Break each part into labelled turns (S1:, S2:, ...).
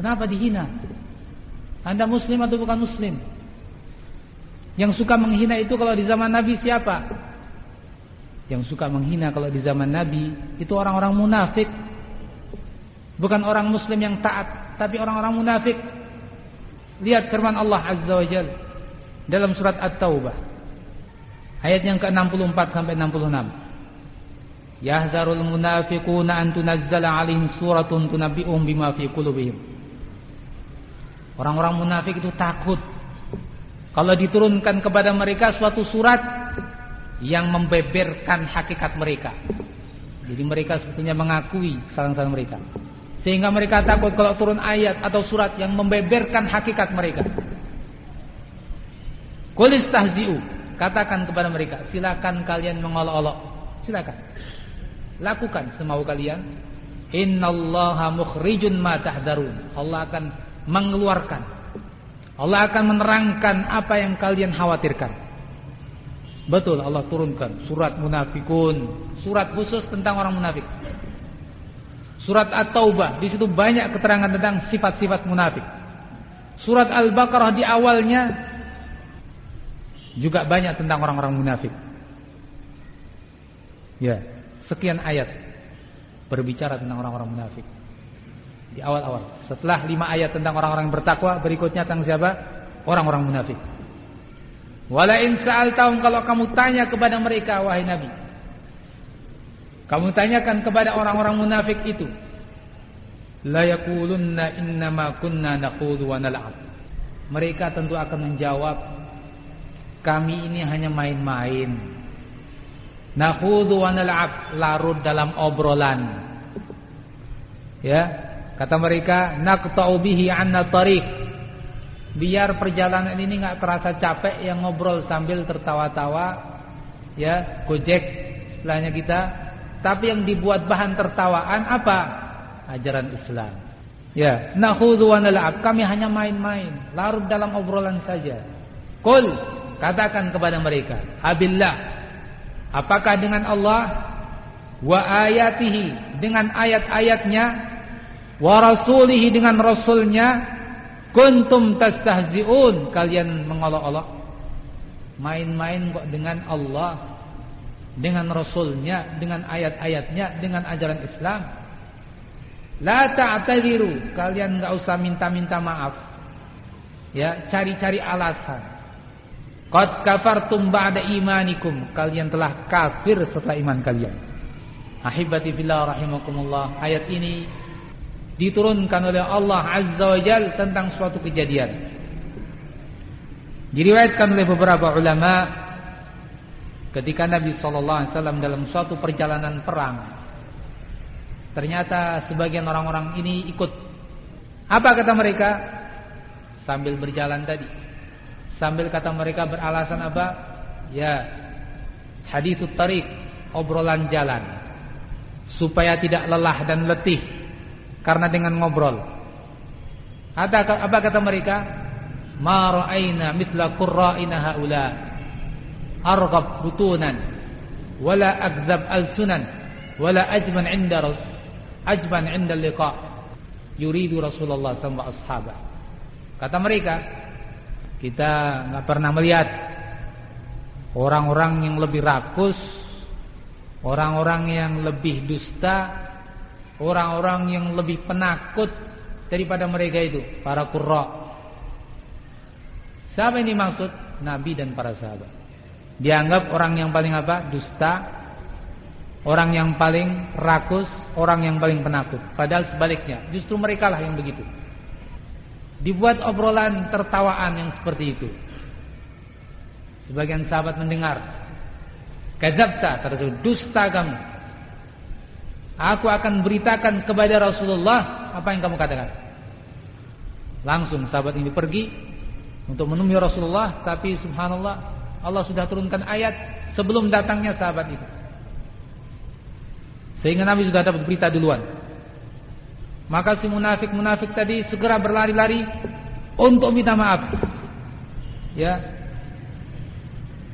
S1: Kenapa dihina? Anda muslim atau bukan muslim? Yang suka menghina itu kalau di zaman Nabi siapa? Yang suka menghina kalau di zaman Nabi itu orang-orang munafik. Bukan orang muslim yang taat, tapi orang-orang munafik. Lihat firman Allah Azza wa Jalla dalam surat At-Taubah ayat yang ke-64 sampai 66. Yahzarul munafiquna an tunazzala 'alaihim suratun tunabbi'uhum bima fi qulubihim. Orang-orang munafik itu takut kalau diturunkan kepada mereka suatu surat yang membeberkan hakikat mereka. Jadi mereka sebetulnya mengakui kesalahan mereka. Sehingga mereka takut kalau turun ayat atau surat yang membeberkan hakikat mereka. Qul istahzi'u, katakan kepada mereka, silakan kalian mengolok-olok. Silakan. Lakukan semau kalian. Innallaha mukhrijun ma tahdarun. Allah akan mengeluarkan, Allah akan menerangkan apa yang kalian khawatirkan. Betul, Allah turunkan surat munafikun, surat khusus tentang orang munafik. Surat At-Taubah, di situ banyak keterangan tentang sifat-sifat munafik. Surat Al-Baqarah di awalnya juga banyak tentang orang-orang munafik. Ya, sekian ayat berbicara tentang orang-orang munafik. Di awal-awal. Setelah 5 ayat tentang orang-orang yang bertakwa, berikutnya tentang siapa? Orang-orang munafik. Wala in sa'altahum, kalau kamu tanya kepada mereka wahai Nabi. Kamu tanyakan kepada orang-orang munafik itu. La yaqulunna innama kunna naqulu wa nal'ab. Mereka tentu akan menjawab, kami ini hanya main-main. Naqulu wa nal'ab, larut dalam obrolan. Ya, kata mereka, naqta'u bihi 'anna tariq. Biar perjalanan ini enggak terasa capek, yang ngobrol sambil tertawa-tawa, ya, gojek istilahnya kita. Tapi yang dibuat bahan tertawaan apa? Ajaran Islam. Ya, nakhudhu wa nal'ab, kami hanya main-main, larut dalam obrolan saja. Qul, katakan kepada mereka, abillah, apakah dengan Allah, wa ayatihi, dengan ayat-ayatnya, wa rasulihi, dengan rasulnya, kuntum tastahzi'un, kalian mengolok-olok? Main-main kok dengan Allah, dengan rasulnya, dengan ayat-ayatnya, dengan ajaran Islam. La ta'tadiru, kalian enggak usah minta-minta maaf. Ya, cari-cari alasan. Qad kafartum ba'da imanikum, kalian telah kafir setelah iman kalian. Ahibati fillah rahimakumullah, ayat ini diturunkan oleh Allah Azza wa Jalla tentang suatu kejadian. Diriwayatkan oleh beberapa ulama, ketika Nabi SAW dalam suatu perjalanan perang, ternyata sebagian orang-orang ini ikut. Apa kata mereka? Sambil berjalan tadi, sambil kata mereka beralasan apa? Ya, hadithut tariq, obrolan jalan, supaya tidak lelah dan letih karena dengan ngobrol. Apa kata mereka? Ma ra'ayna mithla qurra'ina haula arghab butunan wala akzab alsunan wala ajban 'inda liqa yuridu Rasulullah sallallahu alaihi wasallam. Kata mereka, kita enggak pernah melihat orang-orang yang lebih rakus, orang-orang yang lebih dusta, orang-orang yang lebih penakut daripada mereka itu, para qurra. Siapa yang dimaksud? Nabi dan para sahabat. Dianggap orang yang paling apa? Dusta, orang yang paling rakus, orang yang paling penakut. Padahal sebaliknya, justru mereka lah yang begitu. Dibuat obrolan tertawaan yang seperti itu. Sebagian sahabat mendengar, kadzabta, tersebut dusta kamu. Aku akan beritakan kepada Rasulullah apa yang kamu katakan. Langsung sahabat ini pergi untuk menemui Rasulullah, tapi subhanallah, Allah sudah turunkan ayat sebelum datangnya sahabat itu, sehingga Nabi sudah dapat berita duluan. Maka si munafik tadi segera berlari-lari untuk minta maaf. Ya,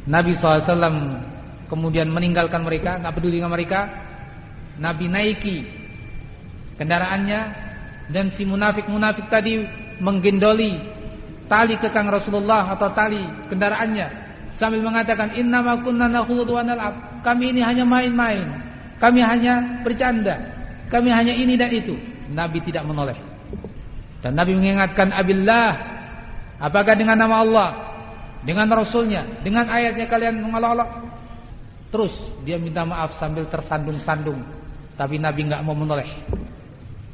S1: Nabi SAW kemudian meninggalkan mereka, nggak peduli dengan mereka. Nabi naiki kendaraannya, Dan si munafik-munafik tadi menggendoli tali kekang Rasulullah atau tali kendaraannya sambil mengatakan innama kunna nakhudu wa nal'ab. Kami ini hanya main-main. Kami hanya bercanda. Kami hanya ini dan itu. Nabi tidak menoleh. Dan Nabi mengingatkan abillah, apakah dengan nama Allah, dengan Rasulnya, dengan ayatnya kalian mengolok-olok? Terus dia minta maaf sambil tersandung-sandung. Tapi Nabi enggak mau menoleh.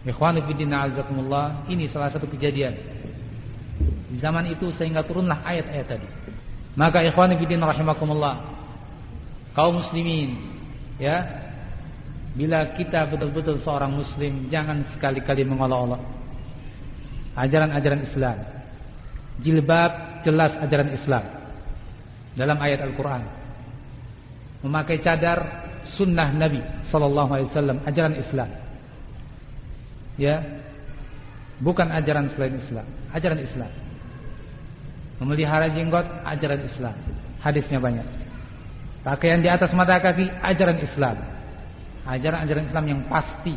S1: Ikhwanu fillah azakumullah, ini salah satu kejadian di zaman itu sehingga turunlah ayat-ayat tadi. Maka ikhwanu fillah rahimakumullah, kaum muslimin, ya, bila kita betul-betul seorang muslim, jangan sekali-kali mengolok-olok ajaran-ajaran Islam. Jilbab jelas ajaran Islam dalam ayat Al-Quran. Memakai cadar sunnah Nabi sallallahu alaihi wasallam, ajaran Islam. Ya, bukan ajaran selain Islam, ajaran Islam. Memelihara jenggot, ajaran Islam. Hadisnya banyak. Pakaian di atas mata kaki, ajaran Islam. Ajaran-ajaran Islam yang pasti.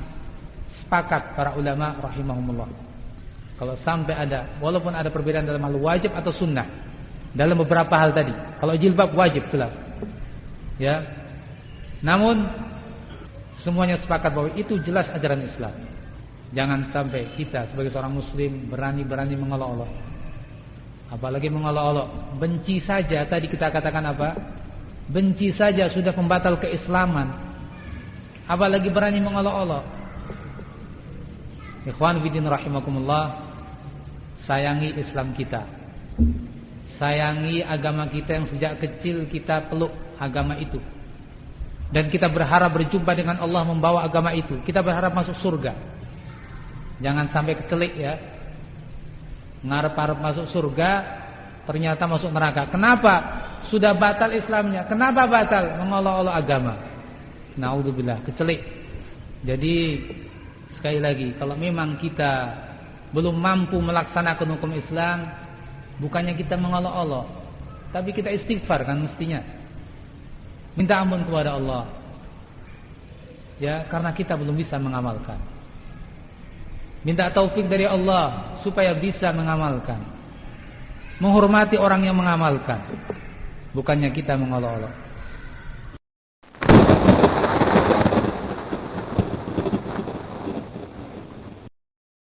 S1: Sepakat para ulama rahimahumullah. Kalau sampai ada, walaupun ada perbedaan dalam hal wajib atau sunnah, dalam beberapa hal tadi. Kalau jilbab wajib jelas, ya. Namun semuanya sepakat bahwa itu jelas ajaran Islam. Jangan sampai kita sebagai seorang muslim berani-berani mengolok-olok. Apalagi mengolok-olok. Benci saja, tadi kita katakan apa? Benci saja sudah pembatal keislaman. Apalagi berani mengolok-olok. Ikhwan fillah rahimakumullah, sayangi Islam kita. Sayangi agama kita yang sejak kecil kita peluk agama itu. Dan kita berharap berjumpa dengan Allah membawa agama itu. Kita berharap masuk surga. Jangan sampai kecelik ya. Ngarep-ngarep masuk surga, ternyata masuk neraka. Kenapa? Sudah batal Islamnya. Kenapa batal? Mengolok-olok agama. Naudzubillah, kecelik. Jadi sekali lagi, kalau memang kita belum mampu melaksanakan hukum Islam, bukannya kita mengolok-olok, tapi kita istighfar kan mestinya. Minta ampun kepada Allah. Ya, karena kita belum bisa mengamalkan. Minta taufik dari Allah supaya bisa mengamalkan. Menghormati orang yang mengamalkan. Bukannya kita mengolok-olok.